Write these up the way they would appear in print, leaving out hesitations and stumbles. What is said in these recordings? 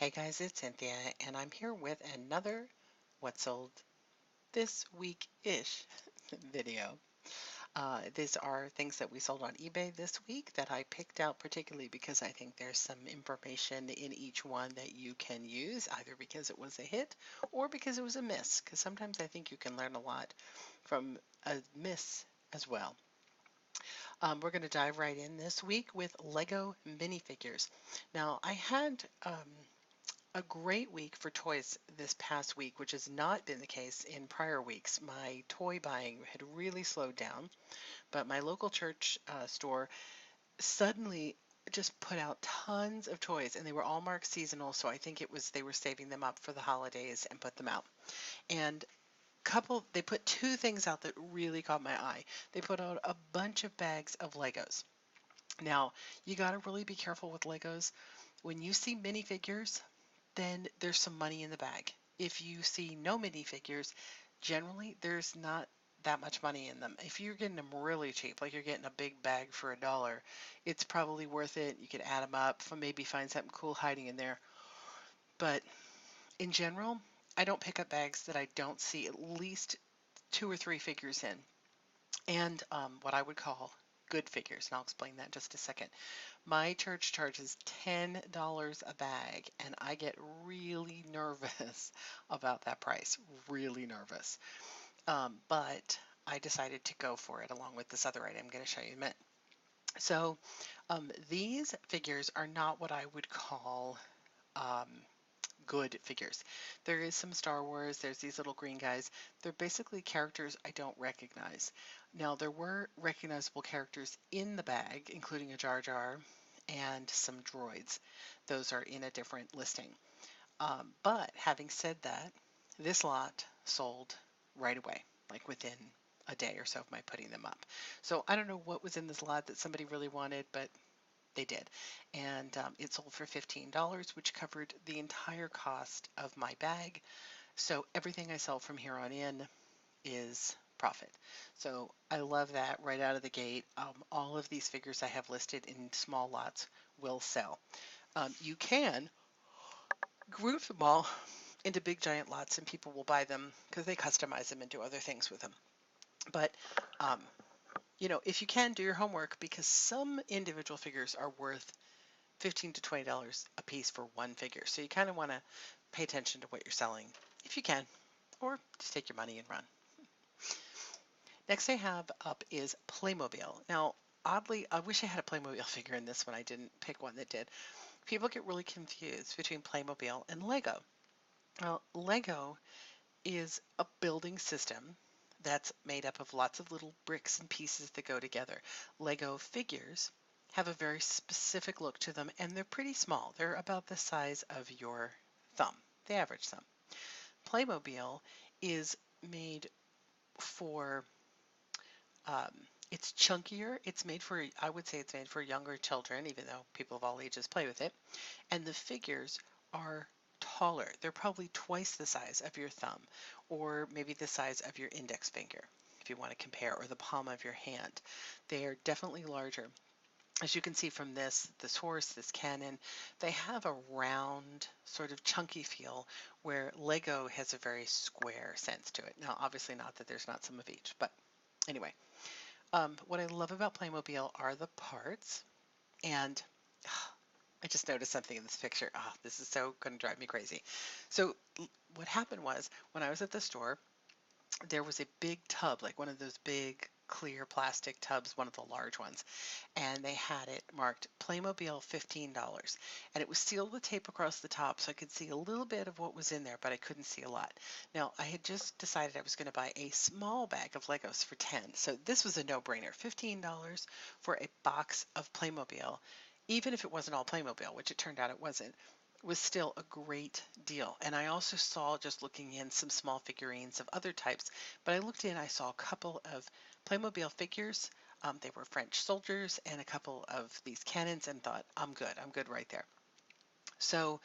Hey guys, it's Cynthia, and I'm here with another What Sold This Week-ish video. These are things that we sold on eBay this week that I picked out particularly because I think there's some information in each one that you can use, either because it was a hit or because it was a miss, because sometimes I think you can learn a lot from a miss as well. We're going to dive right in this week with Lego minifigures. Now, I had a great week for toys this past week, which has not been the case in prior weeks. My toy buying had really slowed down, but my local church store suddenly just put out tons of toys, and they were all marked seasonal, so I think it was they were saving them up for the holidays and put them out. And they put two things out that really caught my eye. They put out a bunch of bags of Legos. Now, you got to really be careful with Legos. When you see minifigures, then there's some money in the bag. If you see no minifigures, generally there's not that much money in them. If you're getting them really cheap, like you're getting a big bag for $1, it's probably worth it. You could add them up, maybe find something cool hiding in there. But in general, I don't pick up bags that I don't see at least 2 or 3 figures in, and what I would call good figures, and I'll explain that in just a second. My church charges $10 a bag, and I get really nervous about that price. Really nervous. But I decided to go for it along with this other item I'm going to show you in a minute. So these figures are not what I would call um, good figures. There is some Star Wars, there's these little green guys. They're basically characters I don't recognize. Now, there were recognizable characters in the bag, including a Jar Jar and some droids. Those are in a different listing. But having said that, this lot sold right away, like within a day or so of my putting them up. So I don't know what was in this lot that somebody really wanted, but they did. And it sold for $15, which covered the entire cost of my bag. So everything I sell from here on in is profit. So I love that right out of the gate. All of these figures I have listed in small lots will sell. You can group them all into big giant lots and people will buy them because they customize them and do other things with them. But um, if you can, do your homework because some individual figures are worth $15 to $20 a piece for one figure. So you kind of want to pay attention to what you're selling if you can, or just take your money and run. Next I have up is Playmobil. Now, oddly, I wish I had a Playmobil figure in this one. I didn't pick one that did. People get really confused between Playmobil and Lego. Well, Lego is a building system that's made up of lots of little bricks and pieces that go together. Lego figures have a very specific look to them, and they're pretty small. They're about the size of your thumb, the average thumb. Playmobil is made for, um, it's chunkier. It's made for, I would say it's made for younger children, even though people of all ages play with it. And the figures are taller. They're probably twice the size of your thumb, or maybe the size of your index finger, if you want to compare, or the palm of your hand. They are definitely larger. As you can see from this horse, this cannon, they have a round, sort of chunky feel, where Lego has a very square sense to it. Now, obviously not that there's not some of each, but anyway. What I love about Playmobil are the parts, and I just noticed something in this picture. This is so going to drive me crazy. So what happened was, when I was at the store, there was a big tub, like one of those big clear plastic tubs, one of the large ones, and they had it marked Playmobil $15, and it was sealed with tape across the top, so I could see a little bit of what was in there, but I couldn't see a lot. Now, I had just decided I was going to buy a small bag of Legos for 10, so this was a no-brainer. $15 for a box of Playmobil, even if it wasn't all Playmobil, which it turned out it wasn't, was still a great deal. And I also saw, just looking in, some small figurines of other types, but I looked in, I saw a couple of Playmobil figures. They were French soldiers and a couple of these cannons, and thought, I'm good right there. So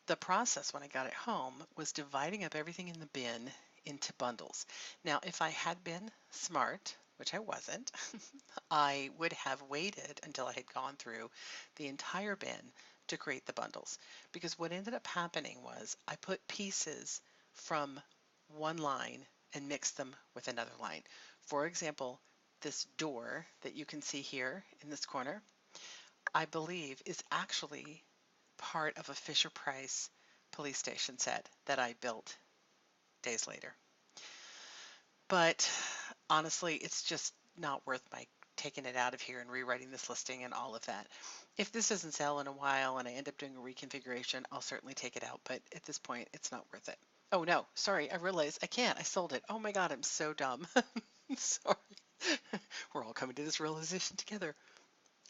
the process when I got it home was dividing up everything in the bin into bundles. Now, if I had been smart, which I wasn't, I would have waited until I had gone through the entire bin to create the bundles. Because what ended up happening was I put pieces from one line and mixed them with another line. For example, this door that you can see here in this corner, I believe is actually part of a Fisher Price police station set that I built days later. But honestly, it's just not worth my taking it out of here and rewriting this listing and all of that. If this doesn't sell in a while and I end up doing a reconfiguration, I'll certainly take it out, but at this point, it's not worth it. Oh no, sorry, I realized I can't. I sold it. Oh my God, I'm so dumb. Sorry. We're all coming to this realization together.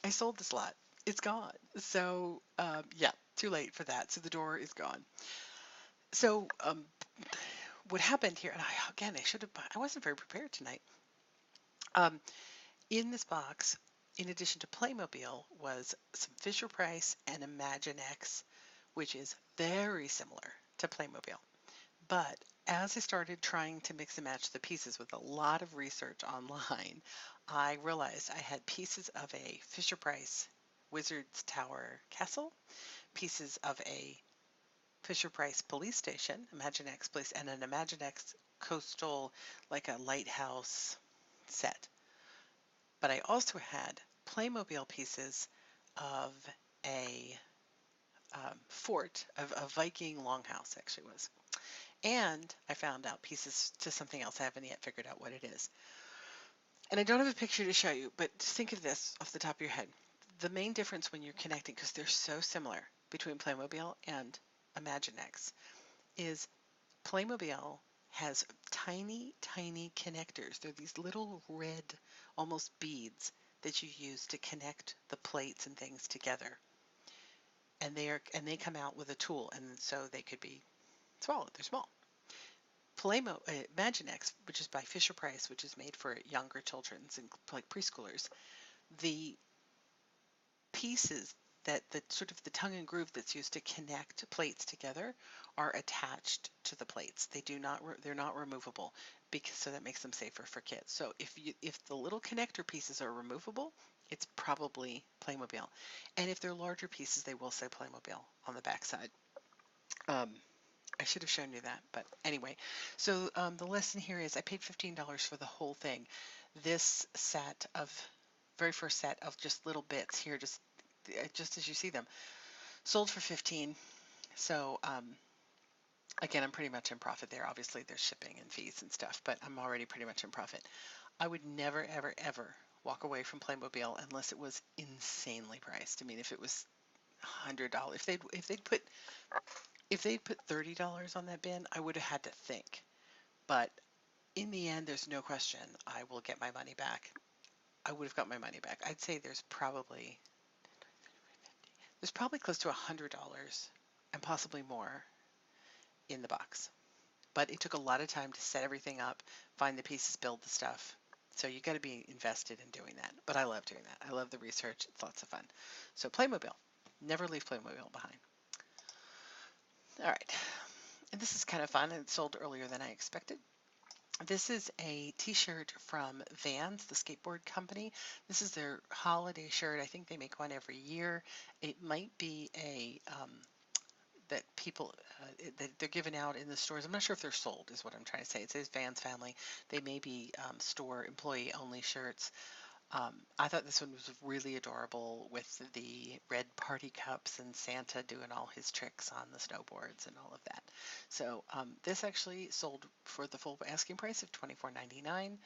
I sold this lot. It's gone. So, yeah, too late for that. So the door is gone. So, what happened here, and again, I wasn't very prepared tonight. Um, in this box, in addition to Playmobil, was some Fisher Price and Imaginext, which is very similar to Playmobil. But as I started trying to mix and match the pieces with a lot of research online, I realized I had pieces of a Fisher Price Wizard's Tower Castle, pieces of a Fisher Price police station, Imaginext police, and an Imaginext coastal, like a lighthouse set. But I also had Playmobil pieces of a fort, of a Viking longhouse, actually was. And I found out pieces to something else. I haven't yet figured out what it is. And I don't have a picture to show you, but just think of this off the top of your head. The main difference when you're connecting, because they're so similar between Playmobil and Imaginext, is Playmobil has tiny, tiny connectors. They're these little red, almost beads that you use to connect the plates and things together. And they come out with a tool, and so they could be small. They're small. Imaginext, which is by Fisher Price, which is made for younger children, like preschoolers, the pieces that the sort of the tongue and groove that's used to connect plates together are attached to the plates. They're not removable, because so that makes them safer for kids. So if the little connector pieces are removable, it's probably Playmobil. And if they're larger pieces, they will say Playmobil on the backside. I should have shown you that, but anyway. So the lesson here is I paid $15 for the whole thing. This very first set of just little bits here, just as you see them, sold for 15. So again, I'm pretty much in profit there. Obviously, there's shipping and fees and stuff, but I'm already pretty much in profit. I would never, ever, ever walk away from Playmobil unless it was insanely priced. I mean, if it was $100, if they'd put $30 on that bin, I would have had to think. But in the end, there's no question I will get my money back. I would have got my money back. I'd say there's probably close to $100 and possibly more in the box. But it took a lot of time to set everything up, find the pieces, build the stuff. So you got to be invested in doing that. But I love doing that. I love the research. It's lots of fun. So Playmobil. Never leave Playmobil behind. All right. And this is kind of fun. It sold earlier than I expected. This is a t-shirt from Vans, the skateboard company. This is their holiday shirt. I think they make one every year. It might be that people that they're giving out in the stores. I'm not sure if they're sold, is what I'm trying to say. It says Vans Family. They may be store employee only shirts. I thought this one was really adorable with the red party cups and Santa doing all his tricks on the snowboards and all of that. So this actually sold for the full asking price of $24.99.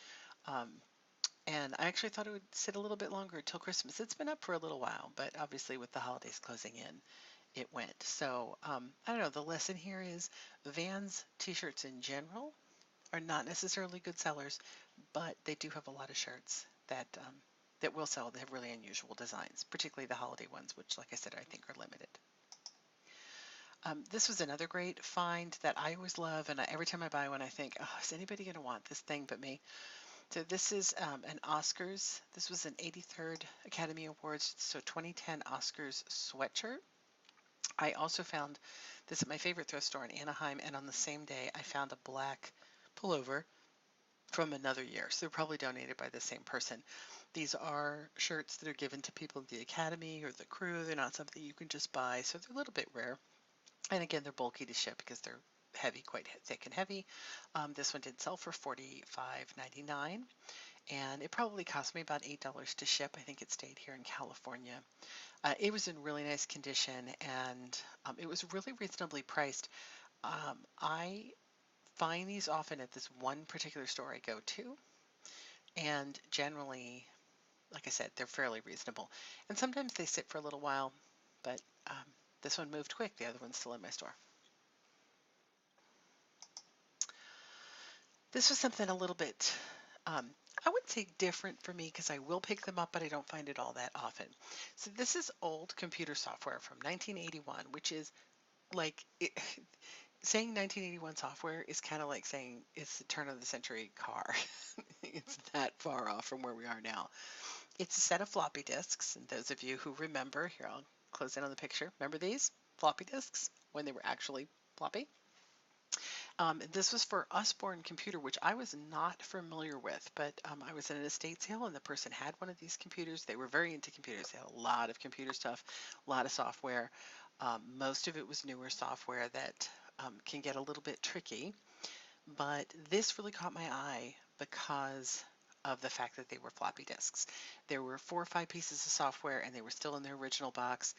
And I actually thought it would sit a little bit longer until Christmas. It's been up for a little while, but obviously with the holidays closing in, it went. So I don't know, the lesson here is Vans t-shirts in general are not necessarily good sellers, but they do have a lot of shirts that will sell. They have really unusual designs, particularly the holiday ones, which, like I said, I think are limited. This was another great find that I always love, and every time I buy one, I think, oh, is anybody going to want this thing but me? So this is an Oscars. This was an 83rd Academy Awards, so 2010 Oscars sweatshirt. I also found this at my favorite thrift store in Anaheim, and on the same day, I found a black pullover from another year. So they're probably donated by the same person. These are shirts that are given to people in the academy or the crew. They're not something you can just buy, so they're a little bit rare. And again, they're bulky to ship because they're heavy, quite thick and heavy. This one did sell for $45.99, and it probably cost me about $8 to ship. I think it stayed here in California. It was in really nice condition, and it was really reasonably priced. I find these often at this one particular store I go to, and generally, like I said, they're fairly reasonable. And sometimes they sit for a little while, but um, this one moved quick. The other one's still in my store. This was something a little bit, I wouldn't say different for me because I will pick them up, but I don't find it all that often. So this is old computer software from 1981, which is like saying 1981 software is kind of like saying it's the turn of the century car. It's that far off from where we are now. It's a set of floppy disks, and those of you who remember, here I'll close in on the picture. Remember these floppy disks when they were actually floppy? This was for Usborne Computer, which I was not familiar with, but I was in an estate sale and the person had one of these computers. They were very into computers. They had a lot of computer stuff, a lot of software. Most of it was newer software that can get a little bit tricky, but this really caught my eye because of the fact that they were floppy disks. There were 4 or 5 pieces of software and they were still in their original box.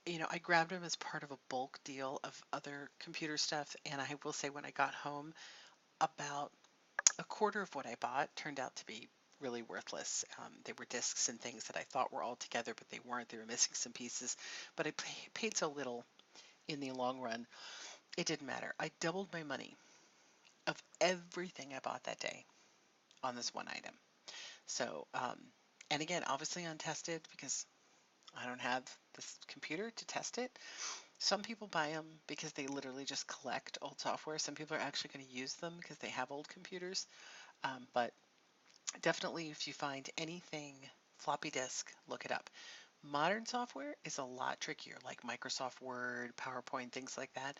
I grabbed them as part of a bulk deal of other computer stuff, and I will say when I got home, about a quarter of what I bought turned out to be really worthless. They were discs and things that I thought were all together, but they weren't. They were missing some pieces, but I paid so little in the long run, it didn't matter. I doubled my money of everything I bought that day on this one item. So, and again, obviously untested because I don't have this computer to test it. Some people buy them because they literally just collect old software. Some people are actually going to use them because they have old computers. But definitely, if you find anything floppy disk, look it up. Modern software is a lot trickier, like Microsoft Word, PowerPoint, things like that.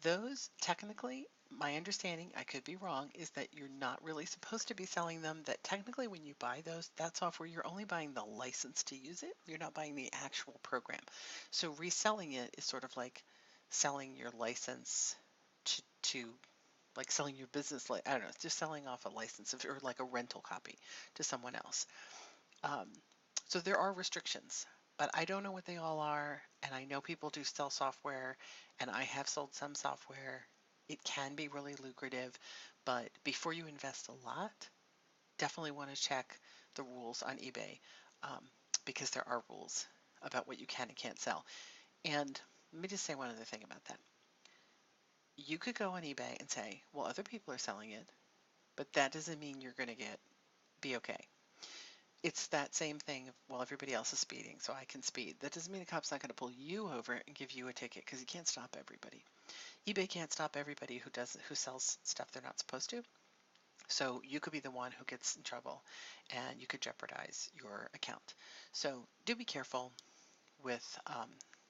Those, technically, my understanding, I could be wrong, is that you're not really supposed to be selling them. That technically, when you buy that software, you're only buying the license to use it. You're not buying the actual program. So reselling it is sort of like selling your license to like selling your business. I don't know, it's just selling off a license or like a rental copy to someone else. Um, so there are restrictions, but I don't know what they all are. And I know people do sell software, and I have sold some software. It can be really lucrative, but before you invest a lot, definitely want to check the rules on eBay, um, because there are rules about what you can and can't sell. And let me just say one other thing about that. You could go on eBay and say, well, other people are selling it, but that doesn't mean you're going to be okay. It's that same thing of, well, everybody else is speeding, so I can speed. That doesn't mean a cop's not going to pull you over and give you a ticket because you can't stop everybody. eBay can't stop everybody who sells stuff they're not supposed to. So you could be the one who gets in trouble and you could jeopardize your account. So do be careful with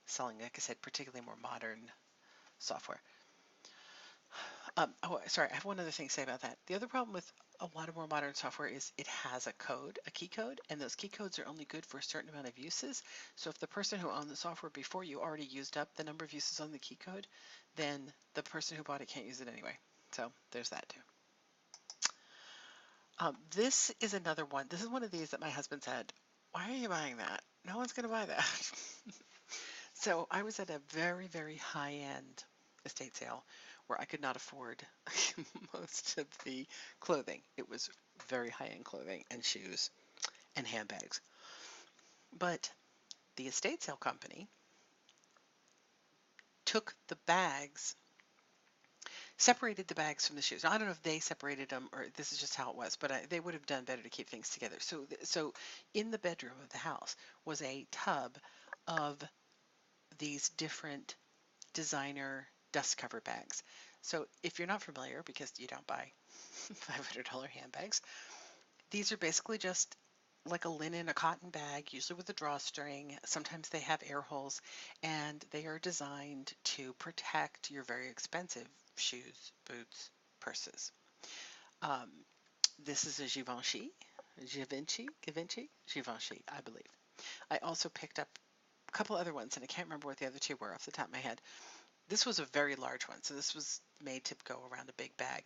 selling, like I said, particularly more modern software. Oh, sorry, I have one other thing to say about that. The other problem with a lot of more modern software is it has a code, a key code, and those key codes are only good for a certain amount of uses. So if the person who owned the software before you already used up the number of uses on the key code, then the person who bought it can't use it anyway. So there's that too. This is another one. This is one of these that my husband said, why are you buying that? No one's going to buy that. So I was at a very, very high-end estate sale where I could not afford most of the clothing. It was very high-end clothing and shoes and handbags. But the estate sale company took the bags, separated the bags from the shoes. Now, I don't know if they separated them or this is just how it was, but they would have done better to keep things together. So in the bedroom of the house was a tub of these different designer dust cover bags. So if you're not familiar, because you don't buy $500 handbags, these are basically just like a linen, a cotton bag, usually with a drawstring. Sometimes they have air holes, and they are designed to protect your very expensive shoes, boots, purses. Um, this is a Givenchy Givenchy, I believe. I also picked up a couple other ones, and I can't remember what the other two were off the top of my head. This was a very large one, so this was made to go around a big bag.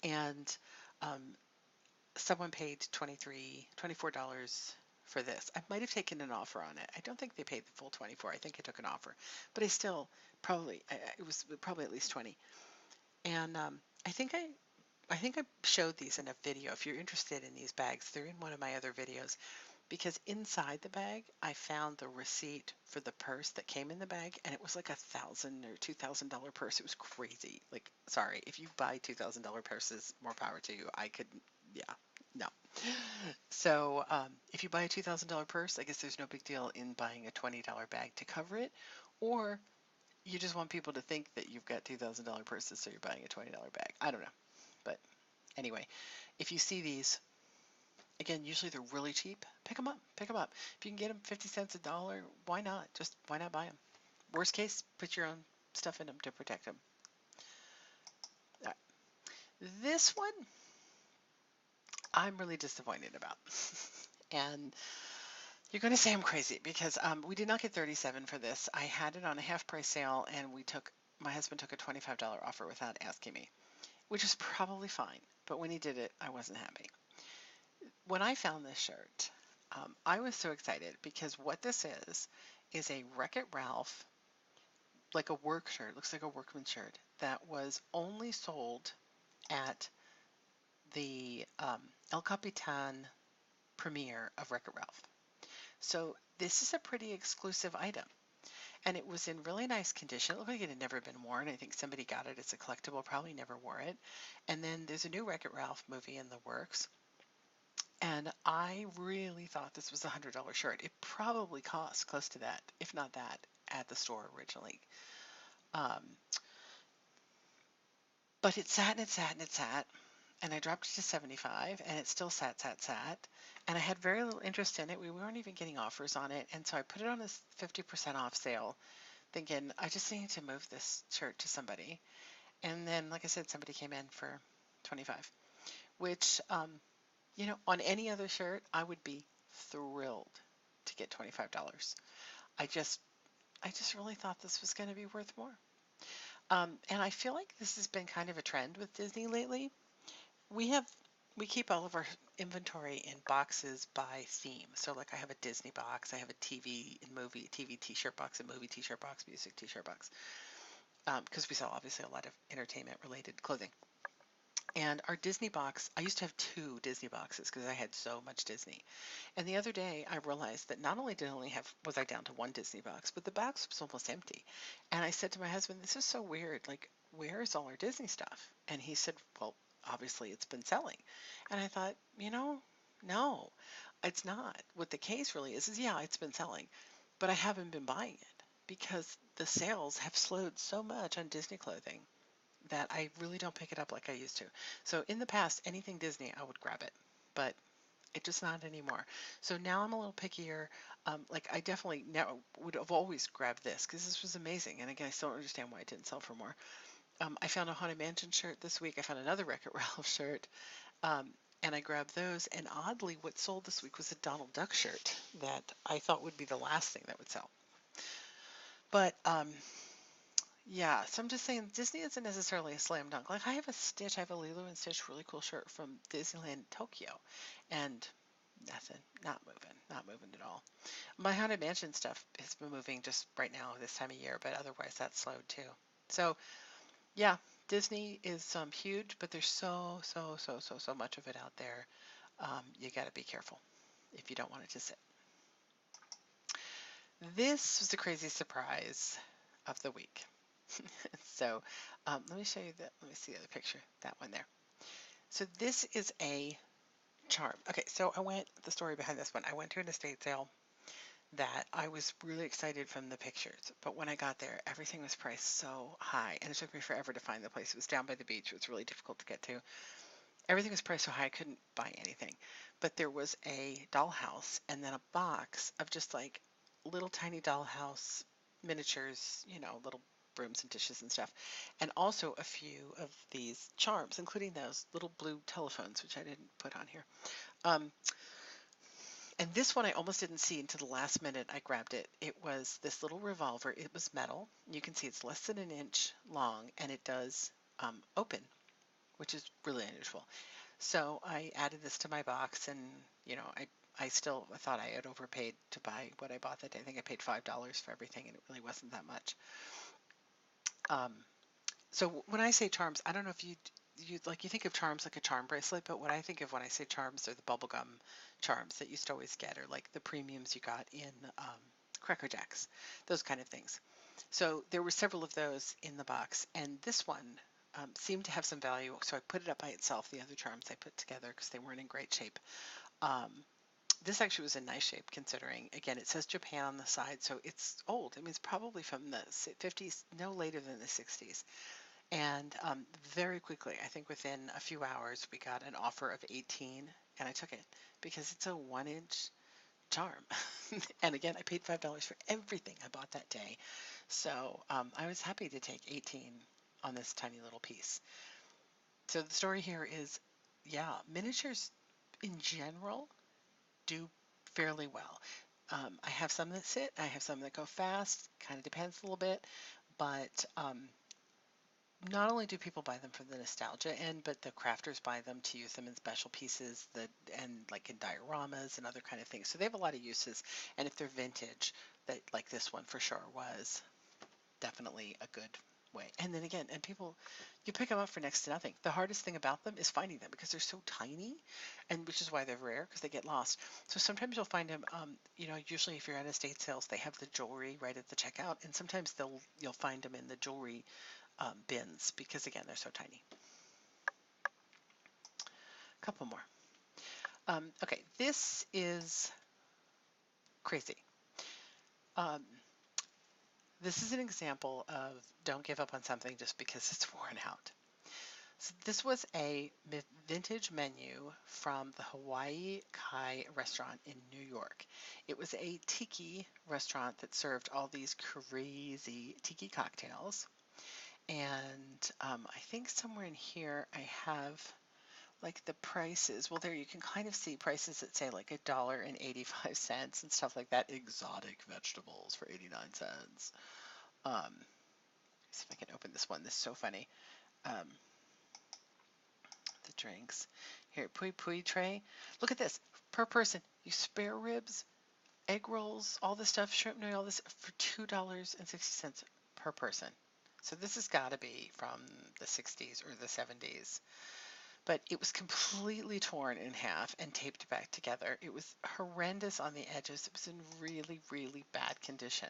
And um, someone paid $24 for this. I might have taken an offer on it. I don't think they paid the full 24. I think I took an offer, but I still probably it was probably at least 20. And I think I showed these in a video. If you're interested in these bags, they're in one of my other videos because inside the bag I found the receipt for the purse that came in the bag, and it was like $1,000 or $2,000 purse. It was crazy. Like, sorry, if you buy $2,000 purses, more power to you. I could, yeah, no. So if you buy a $2,000 purse, I guess there's no big deal in buying a $20 bag to cover it, or you just want people to think that you've got $2,000 purses, so you're buying a $20 bag. I don't know, but anyway, if you see these, again, usually they're really cheap. Pick them up. Pick them up. If you can get them 50 cents a dollar, why not? Just why not buy them? Worst case, put your own stuff in them to protect them. All right. This one, I'm really disappointed about. And you're going to say I'm crazy because we did not get 37 for this. I had it on a half price sale, and my husband took a $25 offer without asking me, which is probably fine. But when he did it, I wasn't happy. When I found this shirt, I was so excited because what this is a WreckIt Ralph, like a work shirt, looks like a workman shirt, that was only sold at the El Capitan premiere of WreckIt Ralph. So this is a pretty exclusive item. And it was in really nice condition. It looked like it had never been worn. I think somebody got it as a collectible, probably never wore it. And then there's a new WreckIt Ralph movie in the works. And I really thought this was a $100 shirt. It probably cost close to that, if not that, at the store originally. Um, but it sat and it sat and it sat, and I dropped it to 75, and it still sat. And I had very little interest in it. We weren't even getting offers on it. And so I put it on this 50% off sale, thinking I just need to move this shirt to somebody. And then, like I said, somebody came in for 25, which, on any other shirt, I would be thrilled to get $25. I just, I just really thought this was going to be worth more. And I feel like this has been kind of a trend with Disney lately. We have, we keep all of our inventory in boxes by theme. So like I have a Disney box, I have a TV and movie, TV t-shirt box, a movie t-shirt box, music t-shirt box. Because we sell obviously a lot of entertainment related clothing. And our Disney box, I used to have two Disney boxes because I had so much Disney. And the other day I realized that not only was I down to one Disney box, but the box was almost empty. And I said to my husband, this is so weird. Like, where's all our Disney stuff? And he said, well, obviously it's been selling. And I thought, no, it's not. What the case really is yeah, it's been selling, but I haven't been buying it because the sales have slowed so much on Disney clothing that I really don't pick it up like I used to. So in the past, anything Disney, I would grab it, but it just not anymore. So now I'm a little pickier. Like I definitely now would have always grabbed this because this was amazing. And again, I still don't understand why it didn't sell for more. I found a Haunted Mansion shirt this week. I found another WreckIt Ralph shirt. Um, and I grabbed those. And oddly, what sold this week was a Donald Duck shirt that I thought would be the last thing that would sell. But yeah, so I'm just saying Disney isn't necessarily a slam dunk. Like I have a Lilo and Stitch really cool shirt from Disneyland Tokyo, and nothing, not moving at all. My Haunted Mansion stuff has been moving just right now this time of year, but otherwise that's slowed too. So yeah, Disney is huge, but there's so much of it out there. You got to be careful if you don't want it to sit. This was the crazy surprise of the week. So let me show you that. Let me see the other picture, that one there. So this is a charm. Okay, so the story behind this one, I went to an estate sale that I was really excited from the pictures, but when I got there, everything was priced so high, and it took me forever to find the place. It was down by the beach. It was really difficult to get to. Everything was priced so high, I couldn't buy anything. But there was a dollhouse and then a box of just like little tiny dollhouse miniatures, little brooms and dishes and stuff. And also a few of these charms, including those little blue telephones, which I didn't put on here. Um, and this one I almost didn't see until the last minute I grabbed it. It was this little revolver. It was metal. You can see it's less than an inch long and it does open, which is really unusual. So I added this to my box and, you know, I still thought I had overpaid to buy what I bought that day. I think I paid $5 for everything and it really wasn't that much. Um, so when I say charms, I don't know if you think of charms like a charm bracelet, but what I think of when I say charms are the bubblegum charms that you used to always get, or like the premiums you got in Cracker Jacks, those kind of things. So there were several of those in the box, and this one seemed to have some value, so I put it up by itself. The other charms I put together because they weren't in great shape. Um, this actually was in nice shape considering, again, it says Japan on the side, so it's old. I mean, it's probably from the 50s, no later than the 60s. And very quickly, I think within a few hours, we got an offer of 18, and I took it because it's a 1-inch charm. And again, I paid $5 for everything I bought that day. So I was happy to take 18 on this tiny little piece. So the story here is, yeah, miniatures in general do fairly well. I have some that sit, I have some that go fast, kind of depends a little bit, but not only do people buy them for the nostalgia end, but the crafters buy them to use them in special pieces that and like in dioramas and other kind of things. So they have a lot of uses. And if they're vintage, that like this one for sure was definitely a good way. And then again, and people, you pick them up for next to nothing. The hardest thing about them is finding them because they're so tiny, and which is why they're rare because they get lost. So sometimes you'll find them. You know, usually if you're at estate sales, they have the jewelry right at the checkout, and sometimes you'll find them in the jewelry bins because again they're so tiny. A couple more. Okay, this is crazy. Um, this is an example of don't give up on something just because it's worn out. So this was a vintage menu from the Hawaii Kai restaurant in New York. It was a tiki restaurant that served all these crazy tiki cocktails. And I think somewhere in here I have like the prices. Well, there you can kind of see prices that say like $1.85 and stuff like that. Exotic vegetables for 89 cents. See if I can open this one. This is so funny. Um, the drinks. Here, pui pui tray. Look at this. Per person, you spare ribs, egg rolls, all this stuff, shrimp nui, all this for $2.60 per person. So this has got to be from the 60s or the 70s. But it was completely torn in half and taped back together. It was horrendous on the edges. It was in really, really bad condition,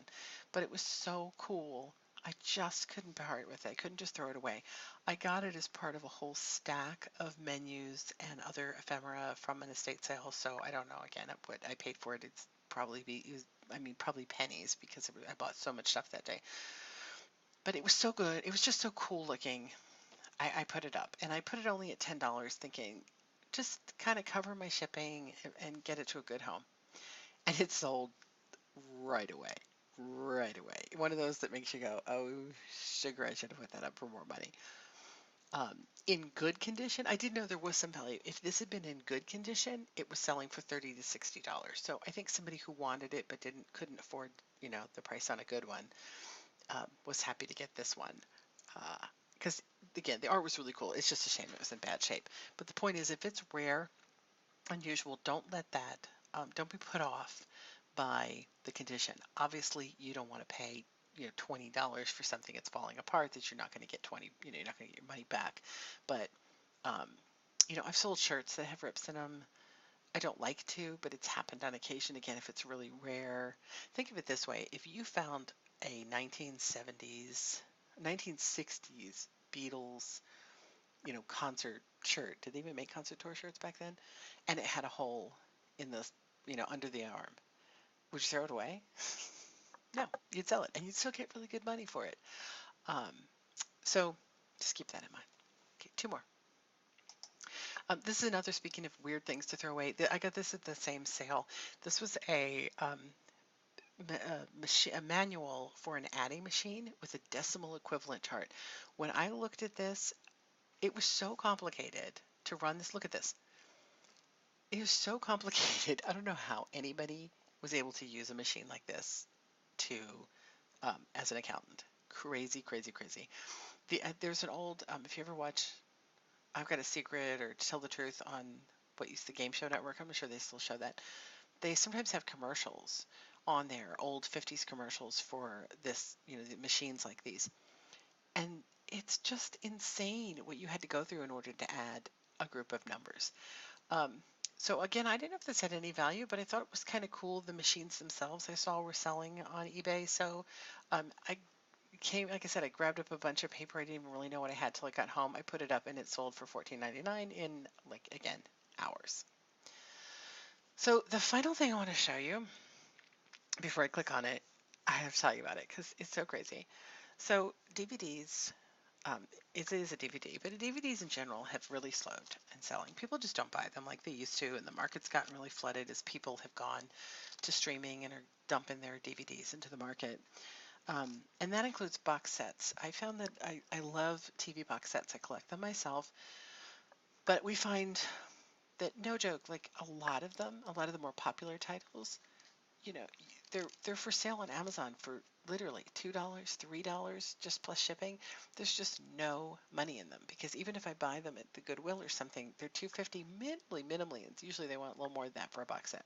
but it was so cool. I just couldn't part with it. I couldn't just throw it away. I got it as part of a whole stack of menus and other ephemera from an estate sale. So I don't know again what I paid for it. It's probably I mean, probably pennies because I bought so much stuff that day. But it was so good. It was just so cool looking. I put it up and I put it only at $10 thinking just kind of cover my shipping and get it to a good home. And it sold right away. Right away. One of those that makes you go, oh, sugar, I should have put that up for more money. In good condition, I did know there was some value. If this had been in good condition, it was selling for $30 to $60. So I think somebody who wanted it but couldn't afford, the price on a good one, was happy to get this one. Because again, the art was really cool. It's just a shame it was in bad shape. But the point is, if it's rare, unusual, don't let that, don't be put off by the condition. Obviously, you don't want to pay, $20 for something that's falling apart that you're not going to get you're not going to get your money back. But, um, I've sold shirts that have rips in them. I don't like to, but it's happened on occasion. Again, if it's really rare, think of it this way: if you found a 1970s, 1960s Beatles, concert shirt. Did they even make concert tour shirts back then? And it had a hole in the, under the arm. Would you throw it away? No, you'd sell it, and you'd still get really good money for it. Um, so just keep that in mind. Okay, two more. This is another, speaking of weird things to throw away. I got this at the same sale. This was a manual for an adding machine with a decimal equivalent chart. When I looked at this, it was so complicated to run this. Look at this. It is so complicated. I don't know how anybody was able to use a machine like this to as an accountant. Crazy, crazy, crazy. There's an old if you ever watch I've Got a Secret or To Tell the Truth on what used the Game Show Network. I'm sure they still show that. They sometimes have commercials on there, old 50s commercials for this, the machines like these. And it's just insane what you had to go through in order to add a group of numbers. Um, so again, I didn't know if this had any value, but I thought it was kind of cool. The machines themselves I saw were selling on eBay. So I like I said, I grabbed up a bunch of paper. I didn't even really know what I had till I got home. I put it up and it sold for $14.99 in, like, again, hours. So the final thing I want to show you before I click on it, I have to tell you about it because it's so crazy. So DVDs, um, it is a DVD, but DVDs in general have really slowed in selling. People just don't buy them like they used to, and the market's gotten really flooded as people have gone to streaming and are dumping their DVDs into the market. And that includes box sets. I found that I love TV box sets. I collect them myself, but we find that, no joke, like a lot of the more popular titles, you know, they're for sale on Amazon for literally $2, $3 just plus shipping. There's just no money in them because even if I buy them at the Goodwill or something, they're $2.50 minimally. It's usually they want a little more than that for a box set.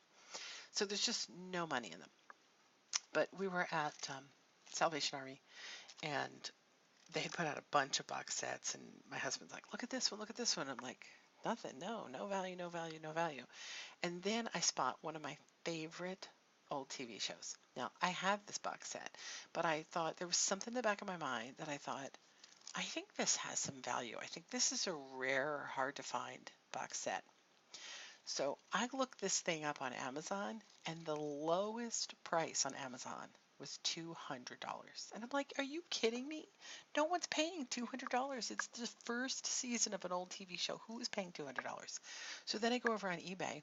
So there's just no money in them. But we were at Salvation Army and they had put out a bunch of box sets, and my husband's like, look at this one, look at this one. I'm like, nothing, no value, no value, no value. And then I spot one of my favorite old TV shows. Now, I have this box set, but I thought there was something in the back of my mind that I thought, I think this has some value. I think this is a rare or hard to find box set. So I looked this thing up on Amazon, and the lowest price on Amazon was $200. And I'm like, are you kidding me? No one's paying $200. It's the first season of an old TV show. Who is paying $200? So then I go over on eBay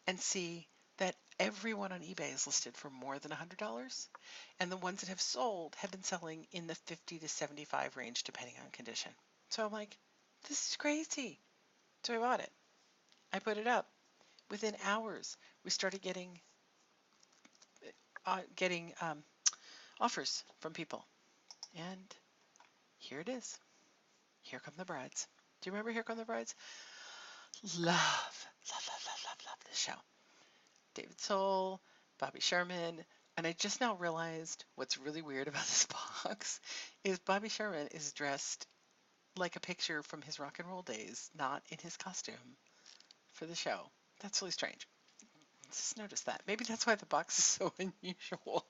and see that everyone on eBay is listed for more than $100, and the ones that have sold have been selling in the 50 to 75 range depending on condition. So I'm like, this is crazy. So I bought it. I put it up. Within hours, we started getting offers from people, and here it is. Here Come the Brides. Do you remember Here Come the Brides? Love this show. David Soul, Bobby Sherman, and I just now realized what's really weird about this box is Bobby Sherman is dressed like a picture from his rock and roll days, not in his costume for the show. That's really strange. Just noticed that. Maybe that's why the box is so unusual.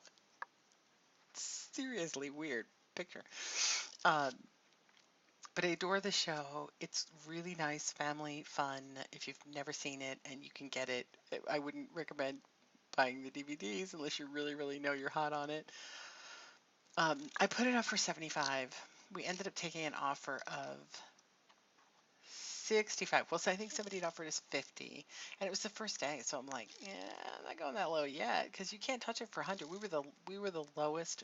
Seriously weird picture. Um, but I adore the show. It's really nice, family fun. If you've never seen it and you can get it, I wouldn't recommend buying the DVDs unless you really, really know you're hot on it. I put it up for 75. We ended up taking an offer of 65. Well, so I think somebody had offered us 50, and it was the first day, so I'm like, yeah, I'm not going that low yet because you can't touch it for 100. We were the lowest,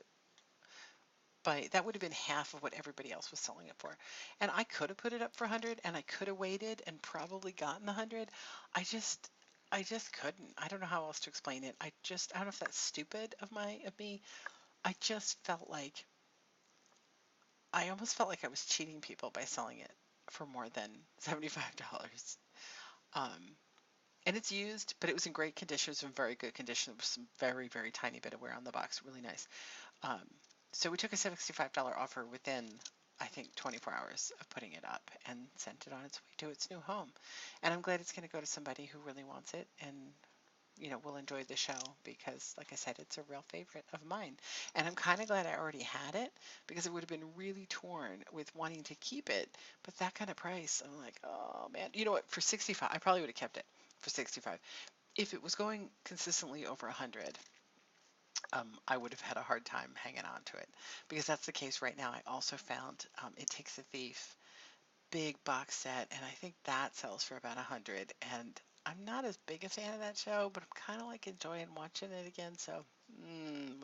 but that would have been half of what everybody else was selling it for. And I could have put it up for 100, and I could have waited and probably gotten the 100. I just couldn't. I don't know how else to explain it. I don't know if that's stupid of me. I just felt like I almost felt like I was cheating people by selling it for more than $75. Um, and it's used, but it was in great condition. It was in very good condition. There was some very, very tiny bit of wear on the box. Really nice. Um, so we took a $65 offer within, I think, 24 hours of putting it up and sent it on its way to its new home. And I'm glad it's going to go to somebody who really wants it and will enjoy the show because, like I said, it's a real favorite of mine. And I'm kind of glad I already had it because it would have been really torn with wanting to keep it. But that kind of price, I'm like, oh man, you know what? For 65, I probably would have kept it for 65. If it was going consistently over 100, I would have had a hard time hanging on to it because that's the case right now. I also found It Takes a Thief big box set, and I think that sells for about 100. And I'm not as big a fan of that show, but I'm kind of like enjoying watching it again. So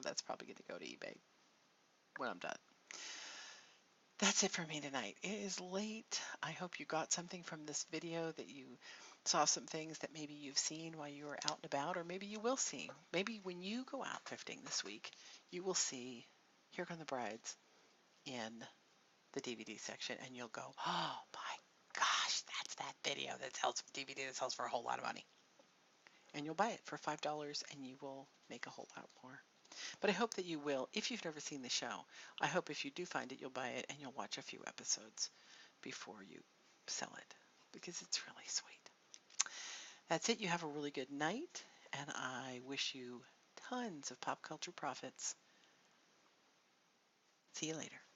that's probably going to go to eBay when I'm done. That's it for me tonight. It is late. I hope you got something from this video that you saw some things that maybe you've seen while you were out and about, or maybe you will see. Maybe when you go out thrifting this week, you will see Here Come the Brides in the DVD section, and you'll go, oh my gosh, that's that video that sells DVD that sells for a whole lot of money. And you'll buy it for $5 and you will make a whole lot more. But I hope that you will, if you've never seen the show, I hope if you do find it, you'll buy it and you'll watch a few episodes before you sell it, because it's really sweet. That's it. You have a really good night, and I wish you tons of pop culture profits. See you later.